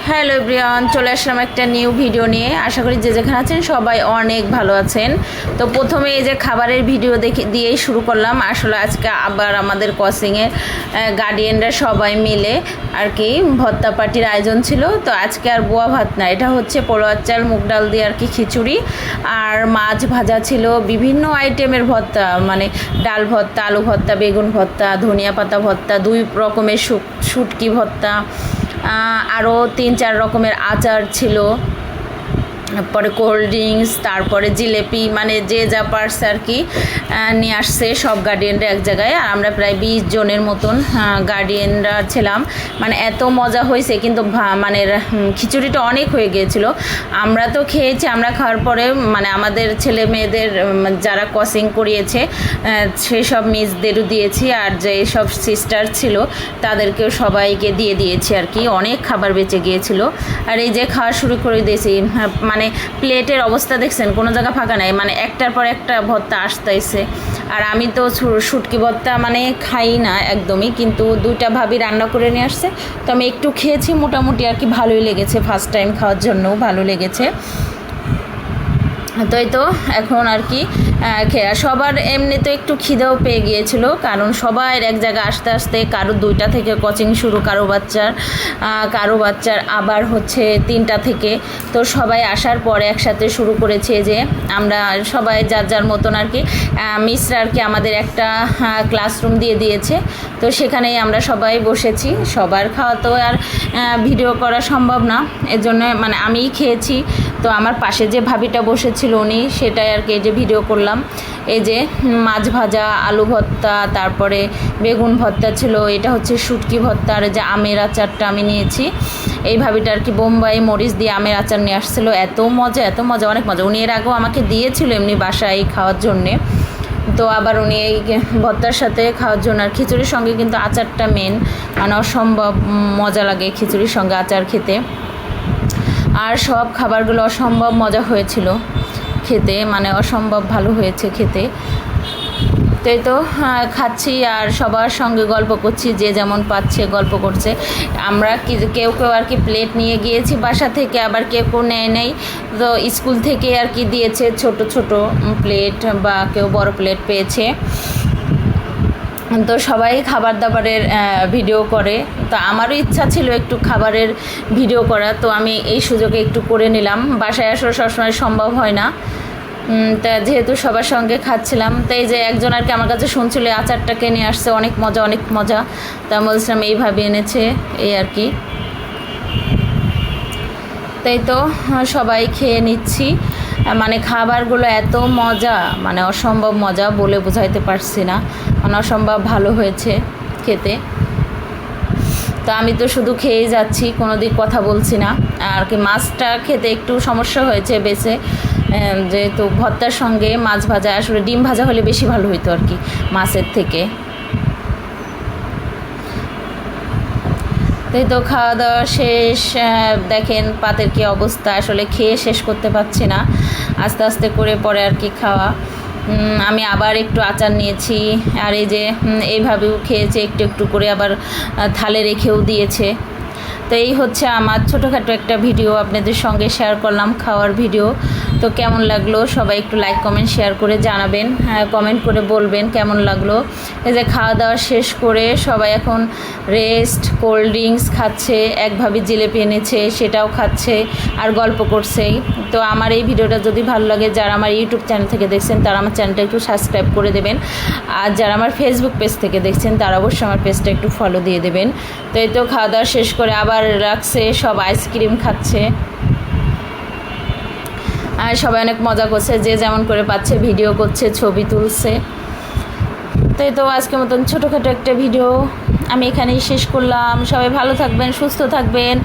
Hello everyone, চলে আসলাম একটা new video নিয়ে। আশা করি যে যেখানে আছেন সবাই অনেক ভালো আছেন। তো প্রথমে এই যে খাবারের ভিডিও দিয়েই শুরু করলাম। আসলে আজকে আবার আমাদের কোচিংয়ে গার্ডিয়ানরা সবাই মিলে আর কি ভর্তা পার্টির আয়োজন ছিল। তো আজকে আর বোয়া ভাত না, এটা হচ্ছে পোলোয়ার চাল মুগ ডাল দিয়ে আর কি খিচুড়ি আর মাছ ভাজা ছিল, বিভিন্ন আইটেমের ভর্তা, মানে ডাল ভর্তা, আলু ভর্তা, বেগুন ভর্তা, ধনিয়া পাতা ভর্তা, 2 রকমের শুটকি ভর্তা, আরও 3-4 রকমের আচার ছিল, পরে কোল্ড ড্রিঙ্কস, তারপরে জিলেপি, মানে যে যা পারছে আর কি নিয়ে আসছে সব গার্ডিয়ানরা এক জায়গায়। আর আমরা প্রায় 20 জনের মতন গার্ডিয়ানরা ছিলাম। মানে এত মজা হয়েছে, কিন্তু মানে খিচুড়িটা অনেক হয়ে গিয়েছিল। আমরা তো খেয়েছি, আমরা খাওয়ার পরে মানে আমাদের ছেলে মেয়েদের যারা কোচিং করিয়েছে সেই সব মিসদেরও দিয়েছি, আর যে সব সিস্টার ছিল তাদেরকেও সবাইকে দিয়ে দিয়েছি আর কি। অনেক খাবার বেঁচে গিয়েছিল। আর এই যে খাওয়া শুরু করে দিয়েছি, মানে প্লেটের অবস্থা দেখছেন, কোনো জায়গা ফাঁকা নাই, মানে একটার পর একটা ভর্তা আসতেছে। আর আমি তো শুটকি ভর্তা মানে খাই না একদমই, কিন্তু 2টা ভাবি রান্না করে নিয়ে আসছে, তো আমি একটু খেয়েছি, মোটামুটি আর কি ভালোই লেগেছে, ফার্স্ট টাইম খাওয়ার জন্য ভালো লেগেছে। তো এই তো এখন আর কি সবার এমনি তো একটু খিদেও পেয়ে গিয়েছিল, কারণ সবাই এক জায়গায় আসতে আসতে কারো 2টা থেকে কোচিং শুরু, কারো বাচ্চার আবার হচ্ছে 3টা থেকে। তো সবাই আসার পরে একসাথে শুরু করেছে যে আমরা সবাই যার যার মতন আর কি, মিসরা আর কি আমাদের একটা ক্লাসরুম দিয়ে দিয়েছে, তো সেখানেই আমরা সবাই বসেছি। সবার খাওয়া তো আর ভিডিও করা সম্ভব না, এর জন্য মানে আমিই খেয়েছি। তো আমার পাশে যে ভাবিটা বসেছিল উনি, সেটাই আর কি এই যে ভিডিও করলাম। এই যে মাছ ভাজা, আলু ভর্তা, তারপরে বেগুন ভর্তা ছিল, এটা হচ্ছে শুটকি ভর্তা, আর যে আমের আচারটা আমি নিয়েছি। এই ভাবিটা আর কি বোম্বাই মরিচ দিয়ে আমের আচার নিয়ে আসছিলো। এত মজা, অনেক মজা। উনি এর আগেও আমাকে দিয়েছিল এমনি বাসায় খাওয়ার জন্যে। তো আবার উনি এই ভর্তার সাথে খাওয়ার জন্য, আর খিচুড়ির সঙ্গে কিন্তু আচারটা মেন, মানে অসম্ভব মজা লাগে খিচুড়ির সঙ্গে আচার খেতে। আর সব খাবারগুলো অসম্ভব মজা হয়েছিল খেতে, মানে অসম্ভব ভালো হয়েছে খেতে। তো এই তো খাচ্ছি আর সবার সঙ্গে গল্প করছি, যে যেমন পাচ্ছে গল্প করছে। আমরা কেউ আর কি প্লেট নিয়ে গিয়েছি বাসা থেকে, আবার কেউ নেয় নেই, তো স্কুল থেকে আর কি দিয়েছে ছোট ছোট প্লেট, বা কেউ বড় প্লেট পেয়েছে। তো সবাই খাবার দাবারের ভিডিও করে, তো আমারও ইচ্ছা ছিল একটু খাবারের ভিডিও করা, তো আমি এই সুযোগে একটু করে নিলাম। বাসায় আসলে সবসময় সম্ভব হয় না, তা যেহেতু সবার সঙ্গে খাচ্ছিলাম, তো এই যে একজন আর কি আমার কাছে শুনছিল আচারটাকে নিয়ে আসছে, অনেক মজা। তা বলছিলাম এইভাবে এনেছে, এই আর কি। তাই তো সবাই খেয়ে নিচ্ছি, মানে খাবারগুলো এত মজা, মানে অসম্ভব মজা, বলে বোঝাইতে পারছি না, মানে অসম্ভব ভালো হয়েছে খেতে। তো আমি তো শুধু খেয়েই যাচ্ছি, কোনো দিক কথা বলছি না। আর কি মাছটা খেতে একটু সমস্যা হয়েছে বেছে, যেহেতু ভর্তার সঙ্গে মাছ ভাজা, আসলে ডিম ভাজা হলে বেশি ভালো হতো আর কি মাছের থেকে। তাই তো খাওয়া দাওয়া শেষ, দেখেন পাতের কী অবস্থা, আসলে খেয়ে শেষ করতে পারছি না, আস্তে আস্তে করে পরে আর কি খাওয়া। আমি আবার একটু আচার নিয়েছি, আর এই যে এইভাবেও খেয়েছে একটু একটু করে, আবার থালে রেখেও দিয়েছে। তো এই হচ্ছে আমার ছোটোখাটো একটা ভিডিও আপনাদের সঙ্গে শেয়ার করলাম, খাওয়ার ভিডিও। তো কেমন লাগলো সবাই একটু লাইক কমেন্ট শেয়ার করে জানাবেন, কমেন্ট করে বলবেন কেমন লাগলো। এই যে খাওয়া দাওয়া শেষ করে সবাই এখন রেস্ট, কোল্ড ড্রিঙ্কস খাচ্ছে, একভাবে জিলেপি এনেছে সেটাও খাচ্ছে আর গল্প করছেই। তো আমার এই ভিডিওটা যদি ভালো লাগে, যারা আমার ইউটিউব চ্যানেল থেকে দেখছেন তারা আমার চ্যানেলটা একটু সাবস্ক্রাইব করে দেবেন, আর যারা আমার ফেসবুক পেজ থেকে দেখছেন তারা অবশ্যই আমার পেজটা একটু ফলো দিয়ে দেবেন। তো এই তো খাওয়া দাওয়া শেষ করে আবার রাখছে, সব আইসক্রিম খাচ্ছে, আর সবাই অনেক মজা করছে, যে যেমন করে পাচ্ছে ভিডিও করছে, ছবি তুলছে। তাই তো আজকের মতন ছোটোখাটো একটা ভিডিও আমি এখানেই শেষ করলাম। সবাই ভালো থাকবেন, সুস্থ থাকবেন।